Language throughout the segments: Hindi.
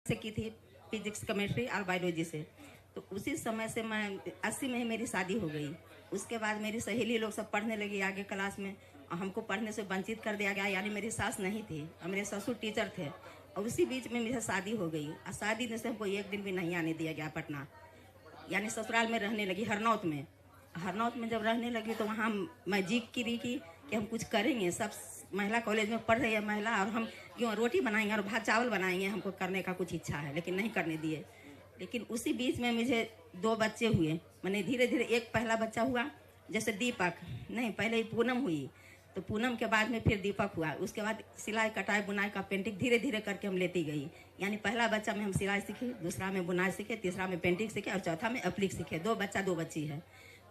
से की थी, फिजिक्स, केमिस्ट्री और बायोलॉजी से। तो उसी समय से मैं 80 में ही मेरी शादी हो गई। उसके बाद मेरी सहेली लोग सब पढ़ने लगी आगे क्लास में, और हमको पढ़ने से वंचित कर दिया गया। यानी मेरी सास नहीं थी और मेरे ससुर टीचर थे, और उसी बीच में मेरी शादी हो गई। और शादी में से हमको एक दिन भी नहीं आने दिया गया पटना। यानी ससुराल में रहने लगी हरनौत में। हरनौत में जब रहने लगी तो वहाँ मैं जिद की रही कि हम कुछ करेंगे। सब महिला कॉलेज में पढ़ रही है महिला, और हम क्यों रोटी बनाएंगे और भात चावल बनाएंगे, हमको करने का कुछ इच्छा है, लेकिन नहीं करने दिए। लेकिन उसी बीच में मुझे 2 बच्चे हुए। मैंने धीरे धीरे, एक पहला बच्चा हुआ जैसे दीपक, नहीं पहले ही पूनम हुई, तो पूनम के बाद में फिर दीपक हुआ। उसके बाद सिलाई कटाई बुनाई का पेंटिंग धीरे धीरे करके हम लेती गई। यानी पहला बच्चा में हम सिलाई सीखे, दूसरा में बुनाई सीखे, तीसरा में पेंटिंग सीखे, और चौथा में एप्लिक सीखे। 2 बच्चा 2 बच्ची है।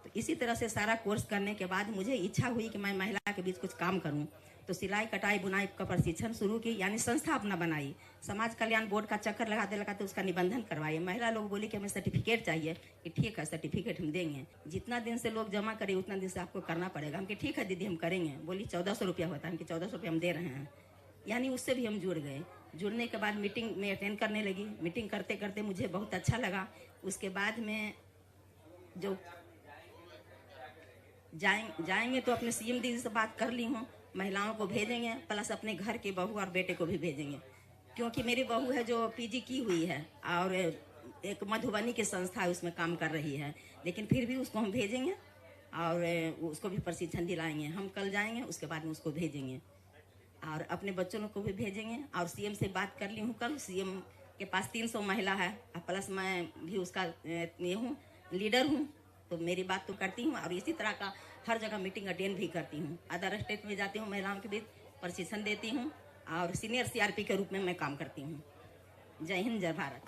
तो इसी तरह से सारा कोर्स करने के बाद मुझे इच्छा हुई कि मैं महिला के बीच कुछ काम करूं। तो सिलाई कटाई बुनाई का प्रशिक्षण शुरू की, यानी संस्था अपना बनाई। समाज कल्याण बोर्ड का चक्कर लगाते लगाते उसका निबंधन करवाए। महिला लोग बोली कि हमें सर्टिफिकेट चाहिए, कि ठीक है सर्टिफिकेट हम देंगे, जितना दिन से लोग जमा करें उतना दिन से आपको करना पड़ेगा। हम कि ठीक है दीदी हम करेंगे। बोली 1400 रुपया होता है, कि 1400 रुपया हम दे रहे हैं। यानी उससे भी हम जुड़ गए। जुड़ने के बाद मीटिंग में अटेंड करने लगी। मीटिंग करते करते मुझे बहुत अच्छा लगा। उसके बाद में जो जाएंगे तो अपने सीएम दीदी से बात कर ली हूँ, महिलाओं को भेजेंगे, प्लस अपने घर के बहू और बेटे को भी भेजेंगे। क्योंकि मेरी बहू है जो पीजी की हुई है, और एक मधुबनी की संस्था है उसमें काम कर रही है, लेकिन फिर भी उसको हम भेजेंगे और उसको भी प्रशिक्षण दिलाएंगे। हम कल जाएंगे, उसके बाद में उसको भेजेंगे और अपने बच्चों को भी भेजेंगे। और सीएम से बात कर ली हूँ कल। सीएम के पास 300 महिला है, प्लस मैं भी उसका ये हूँ, लीडर हूँ। तो मेरी बात तो करती हूँ, और इसी तरह का हर जगह मीटिंग अटेंड भी करती हूँ। अदर स्टेट में जाती हूँ, महिलाओं के बीच प्रशिक्षण देती हूँ, और सीनियर सीआरपी के रूप में मैं काम करती हूँ। जय हिंद, जय भारत।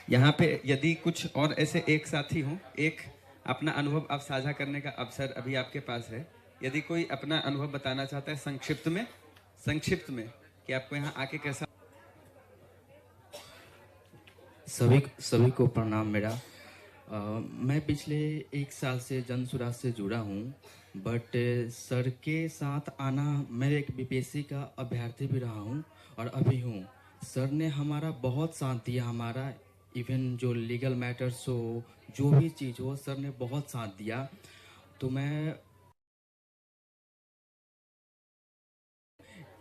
यहाँ पे यदि कुछ और ऐसे एक साथी हों, एक अपना अनुभव आप साझा करने का अवसर अभी आपके पास है। यदि कोई अपना अनुभव बताना चाहता है संक्षिप्त में कि आपको यहाँ आके कैसा। सभी को प्रणाम मेरा। मैं पिछले 1 साल से जन सुराज से जुड़ा हूँ, बट सर के साथ आना, मैं एक बीपीएससी का अभ्यर्थी भी रहा हूँ और अभी हूँ। सर ने हमारा बहुत साथ दिया, हमारा इवन जो लीगल मैटर्स हो, जो भी चीज़ हो, सर ने बहुत साथ दिया। तो मैं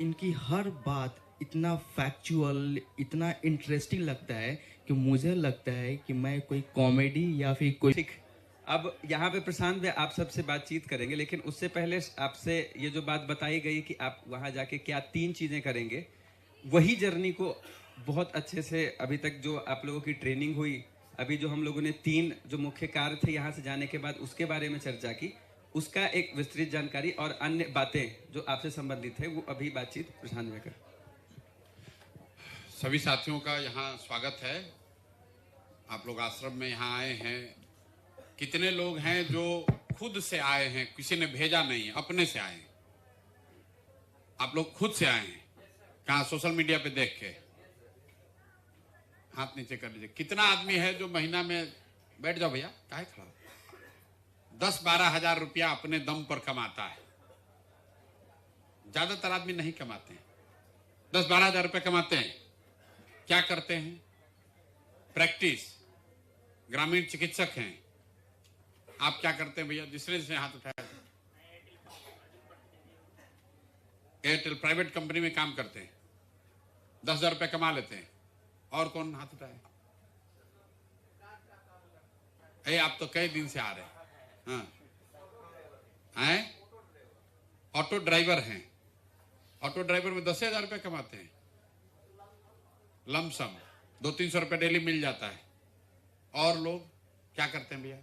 इनकी हर बात इतना फैक्चुअल, इतना इंटरेस्टिंग लगता है कि मुझे लगता है कि मैं कोई कॉमेडी या फिर कोई। ठीक, अब यहाँ पे प्रशांत भाई आप सबसे बातचीत करेंगे, लेकिन उससे पहले आपसे ये जो बात बताई गई कि आप वहाँ जाके क्या 3 चीज़ें करेंगे, वही जर्नी को बहुत अच्छे से अभी तक जो आप लोगों की ट्रेनिंग हुई, अभी जो हम लोगों ने 3 जो मुख्य कार्य थे यहाँ से जाने के बाद उसके बारे में चर्चा की, उसका एक विस्तृत जानकारी और अन्य बातें जो आपसे संबंधित है, वो अभी बातचीत प्रशांत भाई कर। सभी साथियों का यहाँ स्वागत है। आप लोग आश्रम में यहाँ आए हैं। कितने लोग हैं जो खुद से आए हैं, किसी ने भेजा नहीं, अपने से आए हैं? आप लोग खुद से आए हैं? कहाँ? सोशल मीडिया पे देख के? हाथ नीचे कर लीजिए। कितना आदमी है जो महीना में, बैठ जाओ भैया, काहे खड़ा, 10-12 हजार रुपया अपने दम पर कमाता है? ज्यादातर आदमी नहीं कमाते हैं। 10-12 हजार रुपया कमाते हैं, क्या करते हैं? प्रैक्टिस, ग्रामीण चिकित्सक हैं। आप क्या करते हैं भैया? जिसने हाथ उठाया, एयरटेल प्राइवेट कंपनी में काम करते हैं, 10,000 रुपया कमा लेते हैं। और कौन हाथ उठाए? आप तो कई दिन से आ रहे हैं। हाँ हैं? ऑटो ड्राइवर हैं। ऑटो ड्राइवर में 10,000 रुपया कमाते हैं, लमसम 200-300 रुपया डेली मिल जाता है। और लोग क्या करते हैं भैया?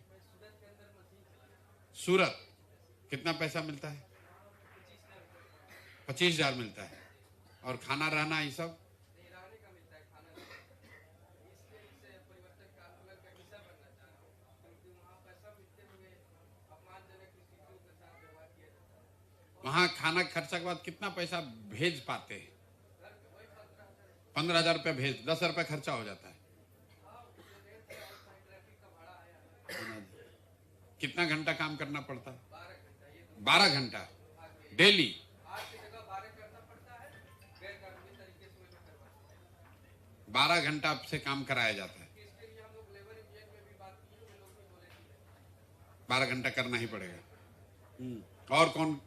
सूरत कितना पैसा मिलता है? 25,000 मिलता है। और खाना रहना ये सब? वहां खाना खर्चा के बाद कितना पैसा भेज पाते हैं? 15,000 रुपया भेज, 10,000 रुपया खर्चा हो जाता है। कितना घंटा काम करना पड़ता है? 12 घंटा डेली। 12 घंटा आपसे काम कराया जाता है। 12 घंटा करना ही पड़ेगा। और कौन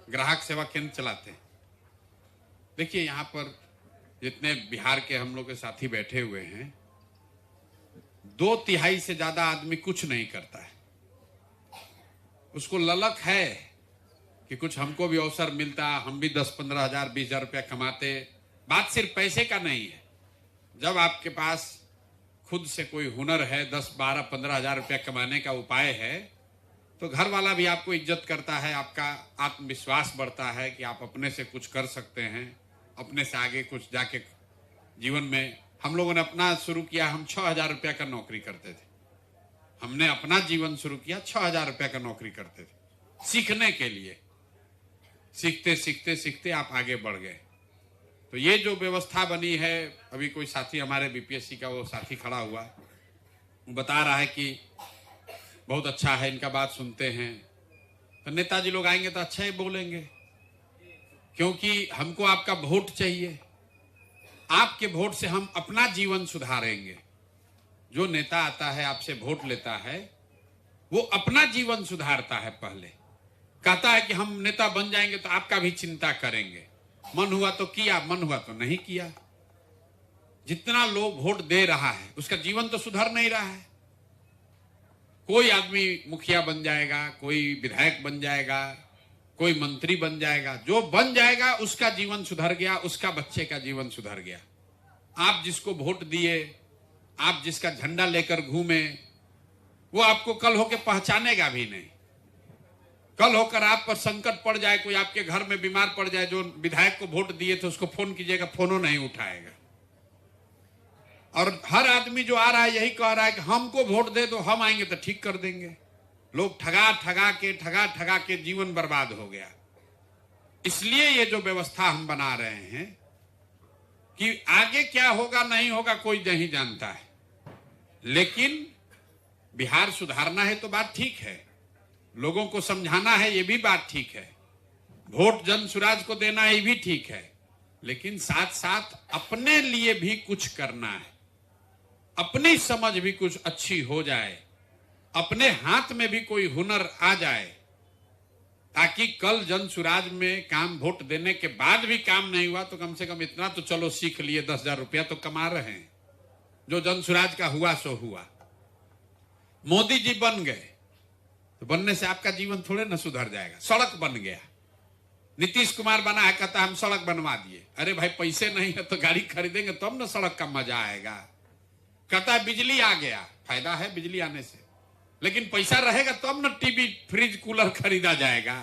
ग्राहक सेवा केंद्र चलाते हैं? देखिए, यहाँ पर जितने बिहार के हम लोग के साथी बैठे हुए हैं, 2/3 से ज्यादा आदमी कुछ नहीं करता है। उसको ललक है कि कुछ हमको भी अवसर मिलता, हम भी 10-15 हजार 20 हजार रुपया कमाते। बात सिर्फ पैसे का नहीं है। जब आपके पास खुद से कोई हुनर है, 10-12-15 हजार रुपया कमाने का उपाय है, तो घर वाला भी आपको इज्जत करता है, आपका आत्मविश्वास बढ़ता है कि आप अपने से कुछ कर सकते हैं, अपने से आगे कुछ जाके जीवन में। हम लोगों ने अपना शुरू किया, हम 6,000 रुपया का नौकरी करते थे। हमने अपना जीवन शुरू किया, 6,000 रुपया का नौकरी करते थे, सीखने के लिए। सीखते सीखते सीखते आप आगे बढ़ गए। तो ये जो व्यवस्था बनी है, अभी कोई साथी हमारे बीपीएससी का वो साथी खड़ा हुआ, बता रहा है कि बहुत अच्छा है, इनका बात सुनते हैं। तो नेताजी लोग आएंगे तो अच्छा ही बोलेंगे, क्योंकि हमको आपका वोट चाहिए। आपके वोट से हम अपना जीवन सुधारेंगे। जो नेता आता है, आपसे वोट लेता है, वो अपना जीवन सुधारता है। पहले कहता है कि हम नेता बन जाएंगे तो आपका भी चिंता करेंगे। मन हुआ तो किया, मन हुआ तो नहीं किया। जितना लोग वोट दे रहा है, उसका जीवन तो सुधर नहीं रहा है। कोई आदमी मुखिया बन जाएगा, कोई विधायक बन जाएगा, कोई मंत्री बन जाएगा। जो बन जाएगा उसका जीवन सुधर गया, उसका बच्चे का जीवन सुधर गया। आप जिसको वोट दिए, आप जिसका झंडा लेकर घूमे, वो आपको कल होकर पहचानेगा भी नहीं। कल होकर आप पर संकट पड़ जाए, कोई आपके घर में बीमार पड़ जाए, जो विधायक को वोट दिए थे उसको फोन कीजिएगा, फोनो नहीं उठाएगा। और हर आदमी जो आ रहा है यही कह रहा है कि हमको वोट दे दो, हम आएंगे तो ठीक कर देंगे। लोग ठगा ठगा के जीवन बर्बाद हो गया। इसलिए ये जो व्यवस्था हम बना रहे हैं कि आगे क्या होगा नहीं होगा कोई नहीं जानता है, लेकिन बिहार सुधारना है तो बात ठीक है, लोगों को समझाना है ये भी बात ठीक है, वोट जन सुराज को देना ये भी ठीक है, लेकिन साथ साथ अपने लिए भी कुछ करना है। अपनी समझ भी कुछ अच्छी हो जाए, अपने हाथ में भी कोई हुनर आ जाए, ताकि कल जन सुराज में काम वोट देने के बाद भी काम नहीं हुआ तो कम से कम इतना तो चलो सीख लिए, 10,000 रुपया तो कमा रहे हैं। जो जन सुराज का हुआ सो हुआ। मोदी जी बन गए तो बनने से आपका जीवन थोड़े ना सुधर जाएगा। सड़क बन गया, नीतीश कुमार बना है, कहता हम सड़क बनवा दिए। अरे भाई, पैसे नहीं है तो गाड़ी खरीदेंगे तब ना सड़क का मजा आएगा। कहता है बिजली आ गया, फायदा है बिजली आने से, लेकिन पैसा रहेगा तब ना टीवी फ्रिज कूलर खरीदा जाएगा।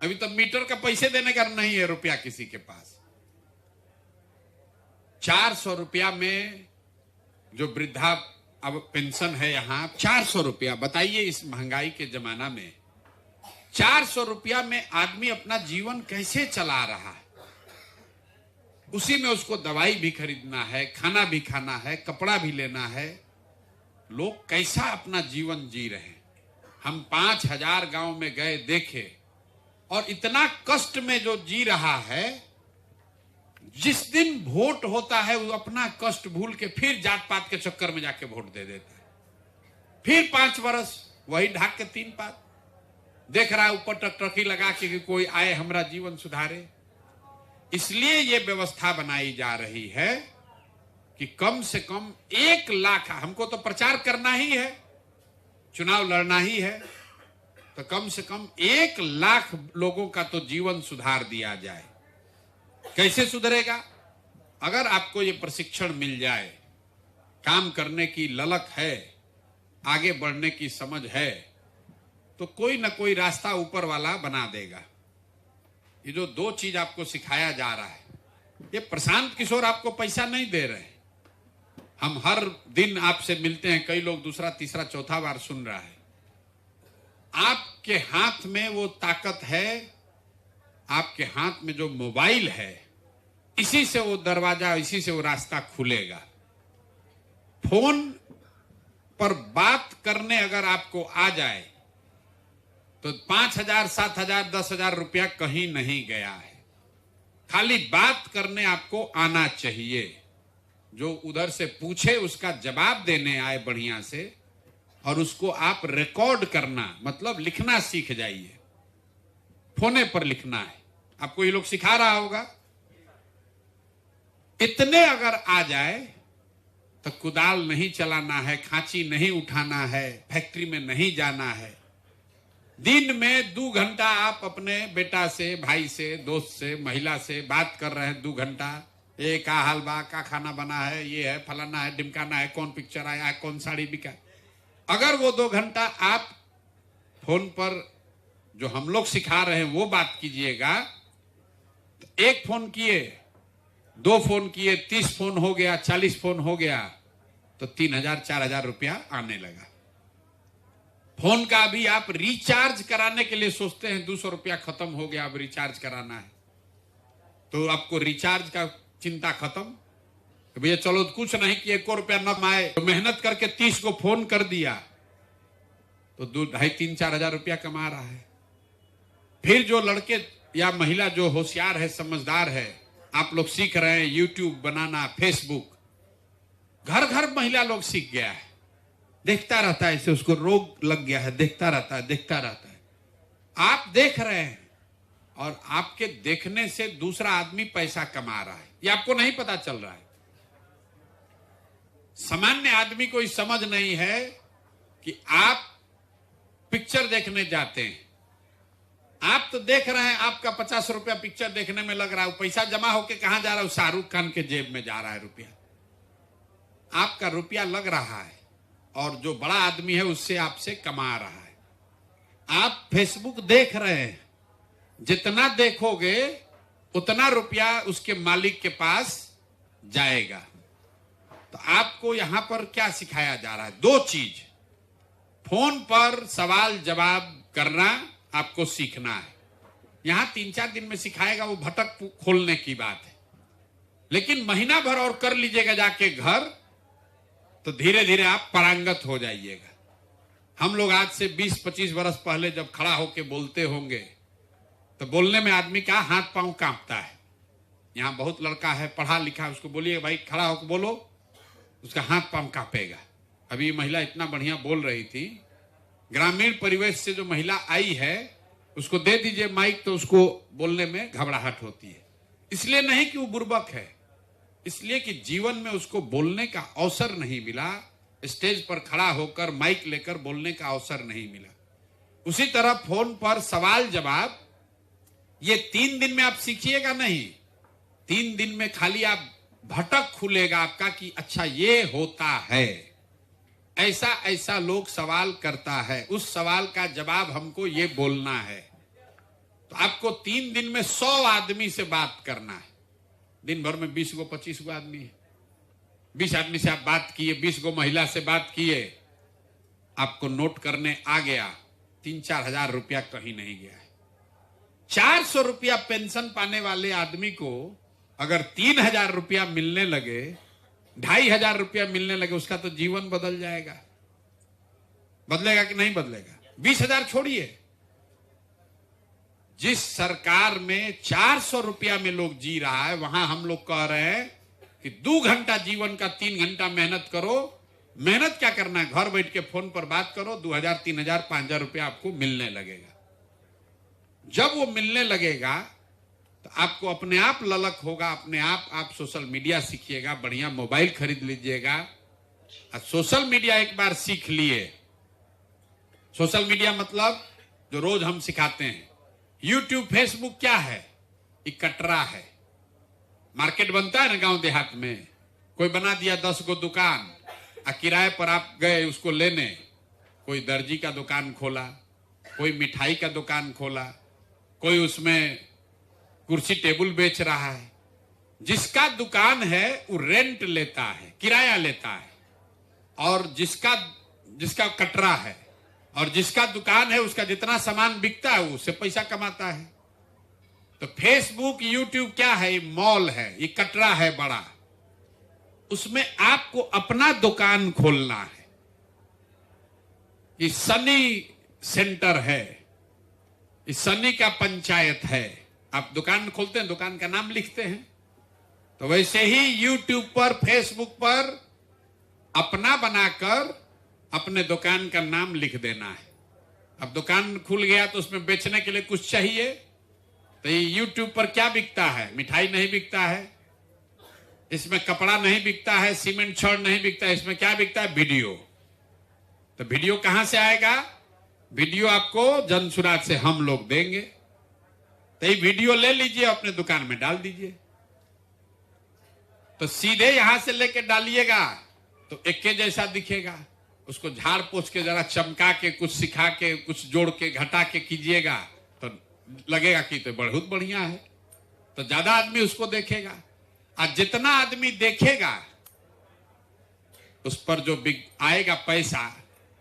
अभी तो मीटर का पैसे देने का नहीं है रुपया किसी के पास। 400 रुपया में जो वृद्धा अब पेंशन है यहाँ 400 रुपया, बताइए इस महंगाई के जमाना में 400 रुपया में आदमी अपना जीवन कैसे चला रहा है। उसी में उसको दवाई भी खरीदना है, खाना भी खाना है, कपड़ा भी लेना है। लोग कैसा अपना जीवन जी रहे हैं। हम 5,000 गांव में गए, देखे, और इतना कष्ट में जो जी रहा है, जिस दिन वोट होता है वो अपना कष्ट भूल के फिर जात पात के चक्कर में जाके वोट दे देता है। फिर 5 वर्ष वही ढाक के 3 पात देख रहा है, ऊपर टकटकी लगा के कि कोई आए हमारा जीवन सुधारे। इसलिए ये व्यवस्था बनाई जा रही है कि कम से कम 1 लाख, हमको तो प्रचार करना ही है, चुनाव लड़ना ही है, तो कम से कम 1 लाख लोगों का तो जीवन सुधार दिया जाए। कैसे सुधरेगा? अगर आपको ये प्रशिक्षण मिल जाए, काम करने की ललक है, आगे बढ़ने की समझ है, तो कोई ना कोई रास्ता ऊपर वाला बना देगा। ये जो 2 चीज आपको सिखाया जा रहा है, ये प्रशांत किशोर आपको पैसा नहीं दे रहे। हम हर दिन आपसे मिलते हैं, कई लोग दूसरा तीसरा चौथा बार सुन रहा है। आपके हाथ में वो ताकत है, आपके हाथ में जो मोबाइल है, इसी से वो दरवाजा, इसी से वो रास्ता खुलेगा। फोन पर बात करने अगर आपको आ जाए तो 5,000, 7,000, 10,000 रुपया कहीं नहीं गया है। खाली बात करने आपको आना चाहिए। जो उधर से पूछे उसका जवाब देने आए बढ़िया से, और उसको आप रिकॉर्ड करना मतलब लिखना सीख जाइए। फोने पर लिखना है, आपको ये लोग सिखा रहा होगा। इतने अगर आ जाए तो कुदाल नहीं चलाना है, खांची नहीं उठाना है, फैक्ट्री में नहीं जाना है। दिन में 2 घंटा आप अपने बेटा से, भाई से, दोस्त से, महिला से बात कर रहे हैं 2 घंटा। ये का हाल बा, का खाना बना है, ये है, फलाना है, ढिमकाना है, कौन पिक्चर आया है, कौन साड़ी बिका। अगर वो 2 घंटा आप फोन पर जो हम लोग सिखा रहे हैं वो बात कीजिएगा, तो 1 फोन किए, 2 फोन किए, 30 फोन हो गया, 40 फोन हो गया, तो 3000 4000 रुपया आने लगा। फोन का भी आप रिचार्ज कराने के लिए सोचते हैं, 200 रुपया खत्म हो गया, अब रिचार्ज कराना है, तो आपको रिचार्ज का चिंता खत्म। भैया चलो कुछ नहीं कि 1 रुपया न आए, तो मेहनत करके 30 को फोन कर दिया तो 2 2.5 3 4 हजार रुपया कमा रहा है। फिर जो लड़के या महिला जो होशियार है, समझदार है, आप लोग सीख रहे हैं यूट्यूब बनाना, फेसबुक, घर घर महिला लोग सीख गया है। देखता रहता है, इसे उसको रोग लग गया है, देखता रहता है, देखता रहता है। आप देख रहे हैं और आपके देखने से दूसरा आदमी पैसा कमा रहा है, ये आपको नहीं पता चल रहा है। सामान्य आदमी को ये समझ नहीं है कि आप पिक्चर देखने जाते हैं, आप तो देख रहे हैं, आपका 50 रुपया पिक्चर देखने में लग रहा है, पैसा जमा होके कहां जा रहा है? शाहरुख खान के जेब में जा रहा है रुपया। आपका रुपया लग रहा है और जो बड़ा आदमी है उससे आपसे कमा रहा है। आप फेसबुक देख रहे हैं, जितना देखोगे उतना रुपया उसके मालिक के पास जाएगा। तो आपको यहां पर क्या सिखाया जा रहा है? 2 चीज। फोन पर सवाल जवाब करना आपको सीखना है। यहां 3-4 दिन में सिखाएगा, वो भटक खोलने की बात है। लेकिन महीना भर और कर लीजिएगा जाके घर, तो धीरे धीरे आप पारंगत हो जाइएगा। हम लोग आज से 20-25 वर्ष पहले जब खड़ा होके बोलते होंगे तो बोलने में आदमी का हाथ पांव कांपता है। यहां बहुत लड़का है, पढ़ा लिखा, उसको बोलिए भाई खड़ा होकर बोलो, उसका हाथ पांव कांपेगा। अभी महिला इतना बढ़िया बोल रही थी। ग्रामीण परिवेश से जो महिला आई है उसको दे दीजिए माइक, तो उसको बोलने में घबराहट होती है। इसलिए नहीं कि वो बुर्बक है, इसलिए कि जीवन में उसको बोलने का अवसर नहीं मिला, स्टेज पर खड़ा होकर माइक लेकर बोलने का अवसर नहीं मिला। उसी तरह फोन पर सवाल जवाब, ये 3 दिन में आप सीखिएगा नहीं। 3 दिन में खाली आप भटक खुलेगा आपका कि अच्छा ये होता है, ऐसा ऐसा लोग सवाल करता है, उस सवाल का जवाब हमको ये बोलना है। तो आपको 3 दिन में 100 आदमी से बात करना है। दिन भर में 20 गो 25 गो आदमी है, 20 आदमी से आप बात किए, 20 गो महिला से बात किए, आपको नोट करने आ गया 3-4 हजार रुपया कहीं नहीं गया है। 400 रुपया पेंशन पाने वाले आदमी को अगर 3000 रुपया मिलने लगे, 2500 रुपया मिलने लगे, उसका तो जीवन बदल जाएगा। बदलेगा कि नहीं बदलेगा? 20,000 छोड़िए, जिस सरकार में 400 रुपया में लोग जी रहा है, वहां हम लोग कह रहे हैं कि 2 घंटा जीवन का 3 घंटा मेहनत करो। मेहनत क्या करना है? घर बैठ के फोन पर बात करो, 2000 3000 5000 रुपया आपको मिलने लगेगा। जब वो मिलने लगेगा तो आपको अपने आप ललक होगा, अपने आप सोशल मीडिया सीखिएगा, बढ़िया मोबाइल खरीद लीजिएगा। और सोशल मीडिया एक बार सीख लिए, सोशल मीडिया मतलब जो रोज हम सिखाते हैं, यूट्यूब फेसबुक क्या है? एक कटरा है। मार्केट बनता है ना गांव देहात में, कोई बना दिया 10 गो दुकान, किराए पर आप गए उसको लेने। कोई दर्जी का दुकान खोला, कोई मिठाई का दुकान खोला, कोई उसमें कुर्सी टेबल बेच रहा है। जिसका दुकान है वो रेंट लेता है, किराया लेता है, और जिसका कटरा है और जिसका दुकान है उसका जितना सामान बिकता है उससे पैसा कमाता है। तो फेसबुक यूट्यूब क्या है? ये मॉल है, ये कटरा है बड़ा, उसमें आपको अपना दुकान खोलना है। ये सनी सेंटर है, ये सनी का पंचायत है, आप दुकान खोलते हैं, दुकान का नाम लिखते हैं, तो वैसे ही यूट्यूब पर, फेसबुक पर अपना बनाकर अपने दुकान का नाम लिख देना है। अब दुकान खुल गया तो उसमें बेचने के लिए कुछ चाहिए, तो ये यूट्यूब पर क्या बिकता है? मिठाई नहीं बिकता है, इसमें कपड़ा नहीं बिकता है, सीमेंट छड़ नहीं बिकता है, इसमें क्या बिकता है? वीडियो। तो वीडियो कहां से आएगा? वीडियो आपको जनसुराज से हम लोग देंगे, तो ये वीडियो ले लीजिए, अपने दुकान में डाल दीजिए। तो सीधे यहां से लेके डालिएगा तो एके जैसा दिखेगा, उसको झाड़ पोछ के जरा चमका के, कुछ सिखा के, कुछ जोड़ के, घटा के कीजिएगा तो लगेगा कि तो बहुत बढ़िया है, तो ज्यादा आदमी उसको देखेगा। और जितना आदमी देखेगा उस पर जो आएगा पैसा,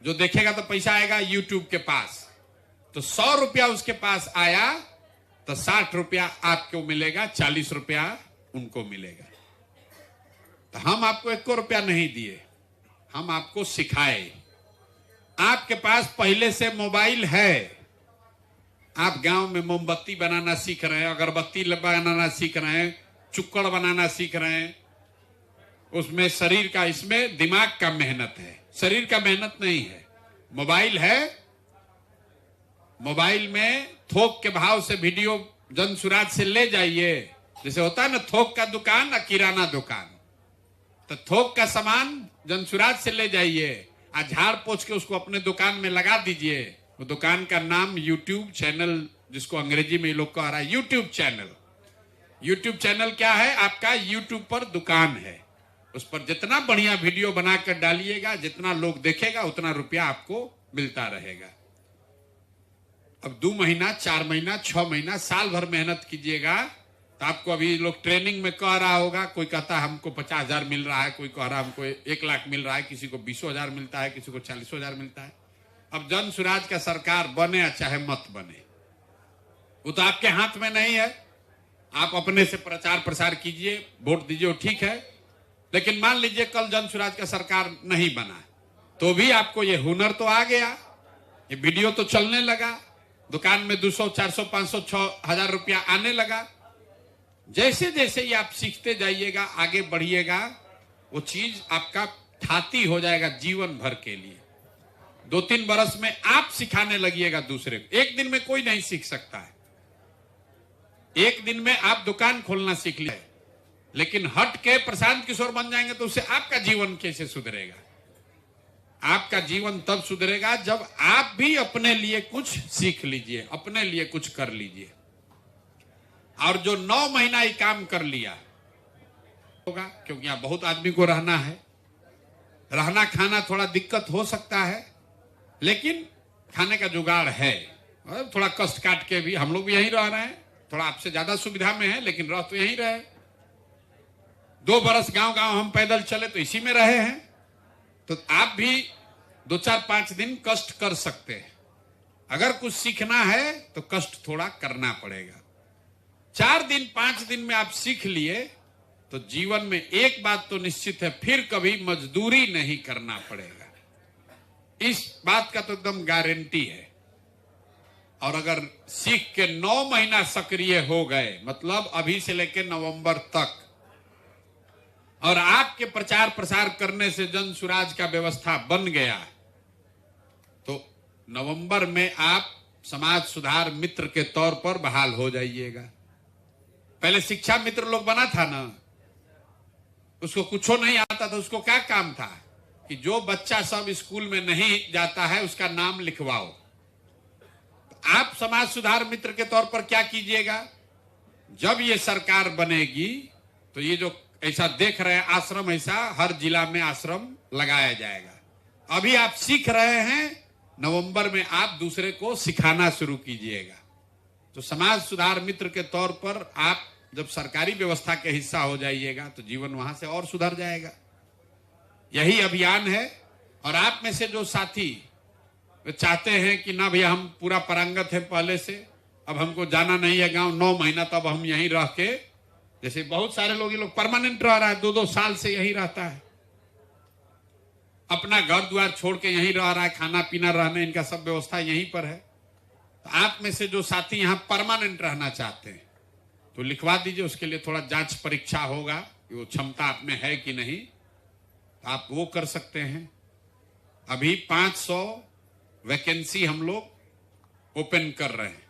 जो देखेगा तो पैसा आएगा यूट्यूब के पास। तो 100 रुपया उसके पास आया तो 60 रुपया आपको मिलेगा, 40 रुपया उनको मिलेगा। तो हम आपको 1 रुपया नहीं दिए, हम आपको सिखाए। आपके पास पहले से मोबाइल है, आप गांव में मोमबत्ती बनाना सीख रहे हैं, अगरबत्ती बनाना सीख रहे हैं, चुक्कड़ बनाना सीख रहे हैं, उसमें शरीर का, इसमें दिमाग का मेहनत है, शरीर का मेहनत नहीं है। मोबाइल है, मोबाइल में थोक के भाव से वीडियो जनसुराज से ले जाइए। जैसे होता है ना थोक का दुकान और किराना दुकान, तो थोक का सामान जनसुराज से ले जाइए, आज झाड़ पोछ के उसको अपने दुकान में लगा दीजिए। वो दुकान का नाम यूट्यूब चैनल, जिसको अंग्रेजी में लोग कह रहा है यूट्यूब चैनल। यूट्यूब चैनल क्या है? आपका यूट्यूब पर दुकान है, उस पर जितना बढ़िया वीडियो बनाकर डालिएगा, जितना लोग देखेगा उतना रुपया आपको मिलता रहेगा। अब 2 महीना, 4 महीना, 6 महीना, साल भर मेहनत कीजिएगा तो आपको, अभी लोग ट्रेनिंग में कह रहा होगा, कोई कहता है हमको 50,000 मिल रहा है, कोई कह रहा है हमको 1 लाख मिल रहा है, किसी को 20,000 मिलता है, किसी को 40,000 मिलता है। अब जनसुराज का सरकार बने या चाहे मत बने, वो तो आपके हाथ में नहीं है। आप अपने से प्रचार प्रसार कीजिए, वोट दीजिए, ठीक है, लेकिन मान लीजिए कल जनसुराज का सरकार नहीं बना तो भी आपको ये हुनर तो आ गया, ये वीडियो तो चलने लगा, दुकान में 200, 400, 500, 6,000 रुपया आने लगा। जैसे जैसे ये आप सीखते जाइएगा, आगे बढ़िएगा, वो चीज आपका ठाती हो जाएगा जीवन भर के लिए। 2-3 बरस में आप सिखाने लगिएगा दूसरे को। एक दिन में कोई नहीं सीख सकता है, एक दिन में आप दुकान खोलना सीख लिया, लेकिन हट के प्रशांत किशोर बन जाएंगे तो उससे आपका जीवन कैसे सुधरेगा? आपका जीवन तब सुधरेगा जब आप भी अपने लिए कुछ सीख लीजिए, अपने लिए कुछ कर लीजिए। और जो 9 महीना ही काम कर लिया होगा, क्योंकि यहां बहुत आदमी को रहना है, रहना खाना थोड़ा दिक्कत हो सकता है, लेकिन खाने का जुगाड़ है। और थोड़ा कष्ट काट के भी हम लोग भी यहीं रह रहे हैं, थोड़ा आपसे ज्यादा सुविधा में है, लेकिन रह तो यहीं रहे। 2 बरस गांव गांव हम पैदल चले तो इसी में रहे हैं, तो आप भी 2, 4, 5 दिन कष्ट कर सकते हैं। अगर कुछ सीखना है तो कष्ट थोड़ा करना पड़ेगा। 4 दिन 5 दिन में आप सीख लिए तो जीवन में एक बात तो निश्चित है, फिर कभी मजदूरी नहीं करना पड़ेगा। इस बात का तो एकदम गारंटी है। और अगर सीख के 9 महीना सक्रिय हो गए, मतलब अभी से लेकर नवंबर तक, और आपके प्रचार प्रसार करने से जनसुराज का व्यवस्था बन गया, तो नवंबर में आप समाज सुधार मित्र के तौर पर बहाल हो जाइएगा। पहले शिक्षा मित्र लोग बना था ना, उसको कुछ नहीं आता था, उसको क्या काम था कि जो बच्चा सब स्कूल में नहीं जाता है उसका नाम लिखवाओ। तो आप समाज सुधार मित्र के तौर पर क्या कीजिएगा, जब ये सरकार बनेगी तो ये जो ऐसा देख रहे हैं आश्रम, ऐसा हर जिला में आश्रम लगाया जाएगा। अभी आप सीख रहे हैं, नवंबर में आप दूसरे को सिखाना शुरू कीजिएगा। तो समाज सुधार मित्र के तौर पर आप जब सरकारी व्यवस्था के हिस्सा हो जाइएगा तो जीवन वहां से और सुधर जाएगा। यही अभियान है। और आप में से जो साथी चाहते हैं कि ना भैया हम पूरा पारंगत है पहले से, अब हमको जाना नहीं है गांव 9 महीना, तब हम यहीं रह के, जैसे बहुत सारे लोग, ये लोग परमानेंट रह रहा है, 2-2 साल से यहीं रहता है, अपना घर द्वार छोड़ के यहीं रह रहा है, खाना पीना रहने इनका सब व्यवस्था यहीं पर है। तो आप में से जो साथी यहाँ परमानेंट रहना चाहते हैं, तो लिखवा दीजिए, उसके लिए थोड़ा जांच परीक्षा होगा कि वो क्षमता आप में है कि नहीं, तो आप वो कर सकते हैं। अभी 500 वैकेंसी हम लोग ओपन कर रहे हैं।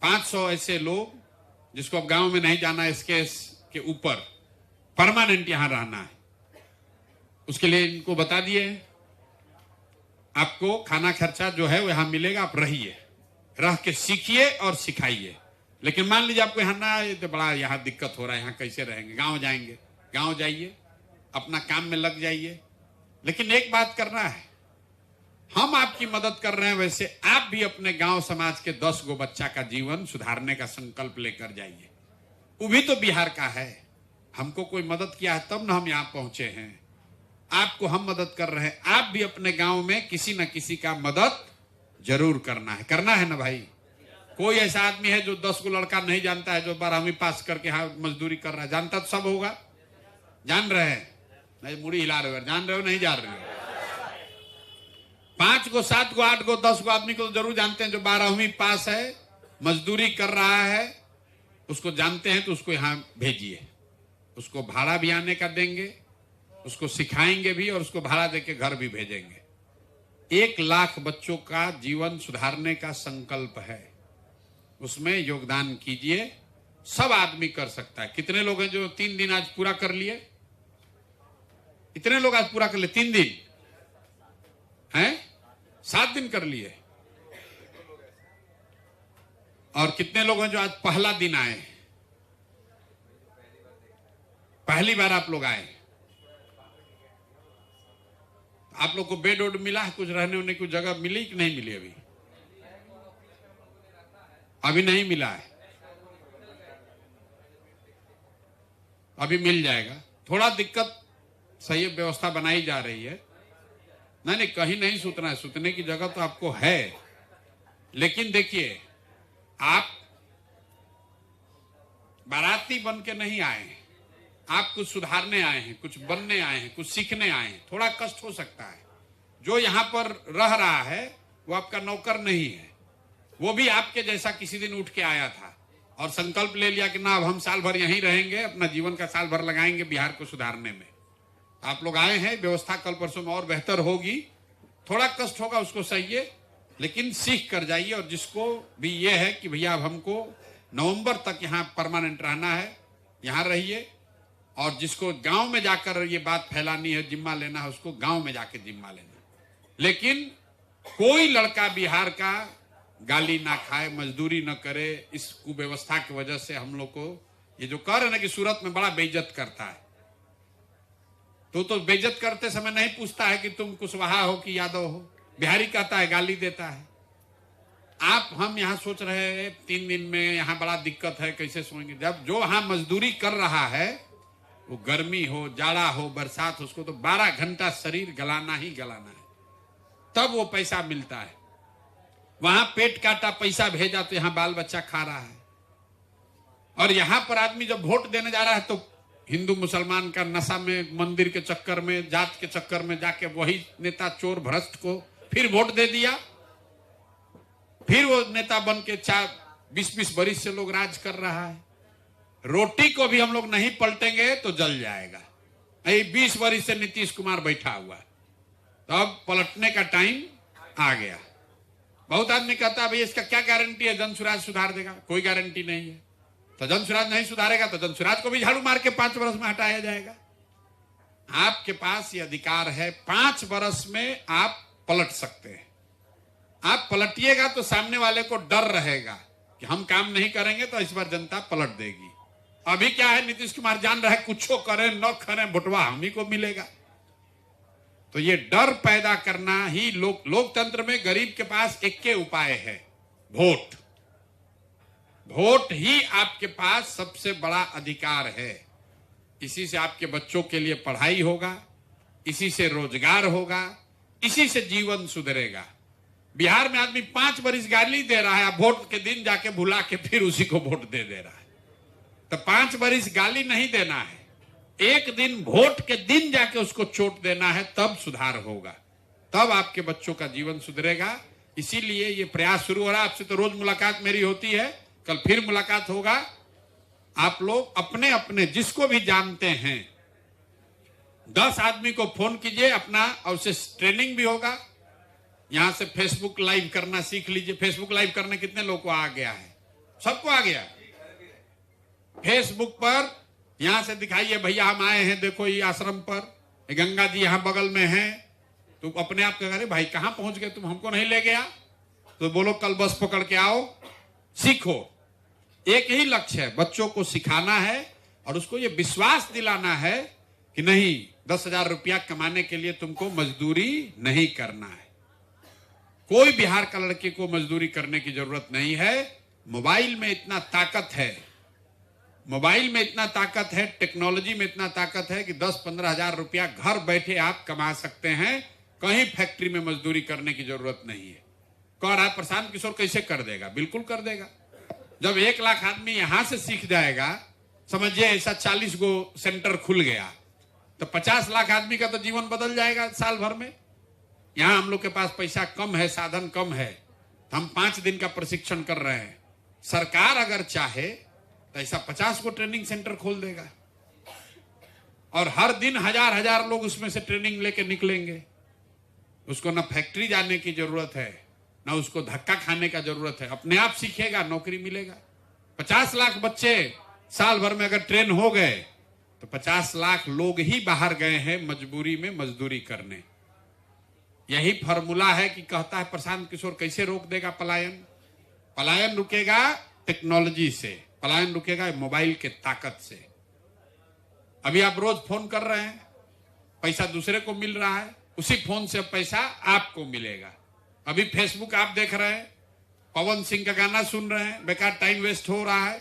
500 ऐसे लोग जिसको अब गांव में नहीं जाना, इसके के ऊपर परमानेंट यहां रहना है, उसके लिए इनको बता दिए आपको खाना खर्चा जो है वो यहां मिलेगा, आप रहिए, रह के सीखिए और सिखाइए। लेकिन मान लीजिए आपको यहाँ ना आए तो बड़ा यहाँ दिक्कत हो रहा है, यहाँ कैसे रहेंगे, गांव जाएंगे, गांव जाइए, अपना काम में लग जाइए। लेकिन एक बात करना है, हम आपकी मदद कर रहे हैं, वैसे आप भी अपने गांव समाज के 10 गो बच्चा का जीवन सुधारने का संकल्प लेकर जाइए। वो भी तो बिहार का है, हमको कोई मदद किया है तब ना हम यहाँ पहुंचे हैं। आपको हम मदद कर रहे हैं, आप भी अपने गांव में किसी न किसी का मदद जरूर करना है ना भाई। कोई ऐसा आदमी है जो 10 को लड़का नहीं जानता है, जो 12वीं पास करके यहाँ मजदूरी कर रहा है? जानता तो सब होगा, जान रहे हैं? नहीं, मुड़ी हिला रहे हो, जान रहे हो नहीं जान रहे हो? 5 को 7 को 8 को 10 को आदमी को तो जरूर जानते हैं, जो 12वीं पास है, मजदूरी कर रहा है, उसको जानते हैं, तो उसको यहाँ भेजिए। उसको भाड़ा भी आने का देंगे, उसको सिखाएंगे भी और उसको भाड़ा देके घर भी भेजेंगे। 1 लाख बच्चों का जीवन सुधारने का संकल्प है, उसमें योगदान कीजिए। सब आदमी कर सकता है। कितने लोग हैं जो 3 दिन आज पूरा कर लिए? इतने लोग आज पूरा कर लिए 3 दिन हैं? 7 दिन कर लिए। और कितने लोग हैं जो आज पहला दिन आए? पहली बार आप लोग आए। आप लोग को बेड वोड मिला है? कुछ रहने होने की जगह मिली कि नहीं मिली? अभी नहीं मिला है, अभी मिल जाएगा। थोड़ा दिक्कत, सही व्यवस्था बनाई जा रही है। नहीं, कहीं नहीं सुतना है, सुतने की जगह तो आपको है। लेकिन देखिए, आप बाराती बन के नहीं आए हैं, आप कुछ सुधारने आए हैं, कुछ बनने आए हैं, कुछ सीखने आए हैं। थोड़ा कष्ट हो सकता है। जो यहां पर रह रहा है वो आपका नौकर नहीं है, वो भी आपके जैसा किसी दिन उठ के आया था और संकल्प ले लिया कि ना अब हम साल भर यहीं रहेंगे, अपना जीवन का साल भर लगाएंगे बिहार को सुधारने में। आप लोग आए हैं, व्यवस्था कल परसों में और बेहतर होगी। थोड़ा कष्ट होगा, उसको सहिए, लेकिन सीख कर जाइए। और जिसको भी ये है कि भैया अब हमको नवंबर तक यहाँ परमानेंट रहना है, यहाँ रहिए। और जिसको गांव में जाकर ये बात फैलानी है, जिम्मा लेना है, उसको गांव में जाके जिम्मा लेना। लेकिन कोई लड़का बिहार का गाली ना खाए, मजदूरी न करे। इस कुव्यवस्था की वजह से हम लोग को ये जो कह रहे ना कि सूरत में बड़ा बेइज्जत करता है, तो बेइज्जत करते समय नहीं पूछता है कि तुम कुशवाहा हो कि यादव हो, बिहारी कहता है, गाली देता है। आप हम यहाँ सोच रहे हैं 3 दिन में यहाँ बड़ा दिक्कत है, कैसे सोएंगे? जब जो वहां मजदूरी कर रहा है, वो गर्मी हो, जाड़ा हो, बरसात हो, उसको तो 12 घंटा शरीर गलाना ही गलाना है, तब वो पैसा मिलता है। वहां पेट काटा पैसा भेजा तो यहाँ बाल बच्चा खा रहा है। और यहां पर आदमी जब वोट देने जा रहा है तो हिंदू मुसलमान का नशा में, मंदिर के चक्कर में, जात के चक्कर में जाके वही नेता चोर भ्रष्ट को फिर वोट दे दिया। फिर वो नेता बन के 20-20 बरिस से लोग राज कर रहा है। रोटी को भी हम लोग नहीं पलटेंगे तो जल जाएगा। 20 बरिस से नीतीश कुमार बैठा हुआ, तो अब पलटने का टाइम आ गया। बहुत आदमी कहता है भाई इसका क्या गारंटी है जन सुराज सुधार देगा? कोई गारंटी नहीं है। तो जन सुराज नहीं सुधारेगा तो जन सुराज को भी झाड़ू मार के 5 वर्ष में हटाया जाएगा। आपके पास ये अधिकार है, 5 वर्ष में आप पलट सकते हैं। आप पलटिएगा तो सामने वाले को डर रहेगा कि हम काम नहीं करेंगे तो इस बार जनता पलट देगी। अभी क्या है, नीतीश कुमार जान रहा है कुछ करें न करें भुटवा हम ही को मिलेगा। तो ये डर पैदा करना ही लोकतंत्र में गरीब के पास एक के उपाय है, वोट। वोट ही आपके पास सबसे बड़ा अधिकार है। इसी से आपके बच्चों के लिए पढ़ाई होगा, इसी से रोजगार होगा, इसी से जीवन सुधरेगा। बिहार में आदमी 5 बरिस गाली दे रहा है, वोट के दिन जाके भुला के फिर उसी को वोट दे रहा है। तो 5 बरिस गाली नहीं देना है, एक दिन वोट के दिन जाके उसको चोट देना है, तब सुधार होगा, तब आपके बच्चों का जीवन सुधरेगा। इसीलिए ये प्रयास शुरू हो रहा है। आपसे तो रोज मुलाकात मेरी होती है, कल फिर मुलाकात होगा। आप लोग अपने अपने जिसको भी जानते हैं 10 आदमी को फोन कीजिए अपना, और उससे ट्रेनिंग भी होगा। यहां से फेसबुक लाइव करना सीख लीजिए। फेसबुक लाइव करने कितने लोग को आ गया है? सबको आ गया। फेसबुक पर यहां से दिखाइए, भैया हम आए हैं, देखो ये आश्रम पर, ये गंगा जी यहां बगल में है। तो अपने आप कह रहे भाई कहां पहुंच गए तुम, हमको नहीं ले गया? तो बोलो कल बस पकड़ के आओ, सीखो। एक ही लक्ष्य है, बच्चों को सिखाना है और उसको ये विश्वास दिलाना है कि नहीं, 10,000 रुपया कमाने के लिए तुमको मजदूरी नहीं करना है। कोई बिहार का लड़के को मजदूरी करने की जरूरत नहीं है। मोबाइल में इतना ताकत है, मोबाइल में इतना ताकत है, टेक्नोलॉजी में इतना ताकत है कि 10-15 हजार रुपया घर बैठे आप कमा सकते हैं। कहीं फैक्ट्री में मजदूरी करने की जरूरत नहीं है। कह रहा है प्रशांत किशोर कैसे कर देगा? बिल्कुल कर देगा। जब 1 लाख आदमी यहां से सीख जाएगा, समझिए ऐसा 40 गो सेंटर खुल गया, तो 50 लाख आदमी का तो जीवन बदल जाएगा साल भर में। यहां हम लोग के पास पैसा कम है, साधन कम है, तो हम 5 दिन का प्रशिक्षण कर रहे हैं। सरकार अगर चाहे तो ऐसा 50 को ट्रेनिंग सेंटर खोल देगा और हर दिन हजार लोग उसमें से ट्रेनिंग लेके निकलेंगे। उसको ना फैक्ट्री जाने की जरूरत है, ना उसको धक्का खाने का जरूरत है, अपने आप सीखेगा, नौकरी मिलेगा। 50 लाख बच्चे साल भर में अगर ट्रेन हो गए तो 50 लाख लोग ही बाहर गए हैं मजबूरी में मजदूरी करने। यही फॉर्मूला है कि कहता है प्रशांत किशोर कैसे रोक देगा पलायन? पलायन रुकेगा टेक्नोलॉजी से, पलायन रुकेगा मोबाइल के ताकत से। अभी आप रोज फोन कर रहे हैं, पैसा दूसरे को मिल रहा है, उसी फोन से पैसा आपको मिलेगा। अभी फेसबुक आप देख रहे हैं, पवन सिंह का गाना सुन रहे हैं, बेकार टाइम वेस्ट हो रहा है।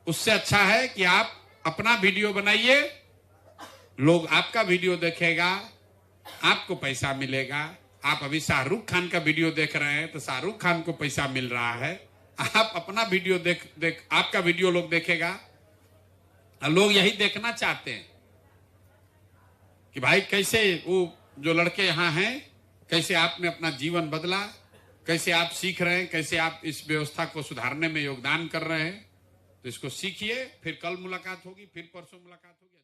उससे अच्छा है कि आप अपना वीडियो बनाइए, लोग आपका वीडियो देखेगा, आपको पैसा मिलेगा। आप अभी शाहरुख खान का वीडियो देख रहे हैं तो शाहरुख खान को पैसा मिल रहा है। आप अपना वीडियो देख आपका वीडियो लोग देखेगा। लोग यही देखना चाहते हैं कि भाई कैसे वो जो लड़के यहाँ हैं, कैसे आपने अपना जीवन बदला, कैसे आप सीख रहे हैं, कैसे आप इस व्यवस्था को सुधारने में योगदान कर रहे हैं। तो इसको सीखिए, फिर कल मुलाकात होगी, फिर परसों मुलाकात होगी।